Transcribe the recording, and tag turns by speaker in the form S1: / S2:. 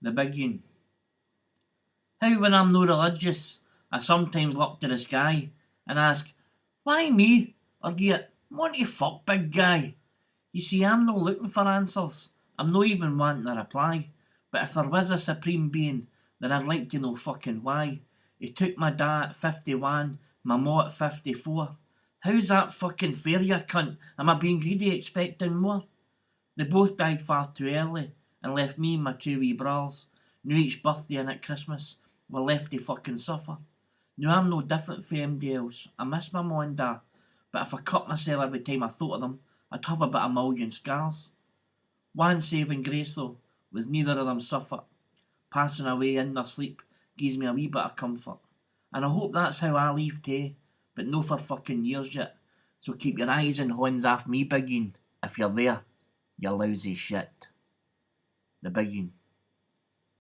S1: The Big Yin. How, when I'm no religious, I sometimes look to the sky and ask, why me? Or gie it, want to fuck, big guy? You see, I'm no looking for answers. I'm no even wanting a reply. But if there was a supreme being, then I'd like to know fucking why. He took my da at 51, my ma at 54. How's that fucking fair, you cunt? Am I being greedy expecting more? They both died far too early and left me and my two wee brurras. Now each birthday and at Christmas we're left to fucking suffer. Now I'm no different from emdy else. I miss my ma and da, but if I cut myself every time I thought of them, I'd have about a million scars. One saving grace though was neither of them suffer. Passing away in their sleep gives me a wee bit of comfort. And I hope that's how I leave too, but no for fucking years yet. So keep your eyes and hauns off me, Big Yin, if you're there, you lousy shit. The Big Yin.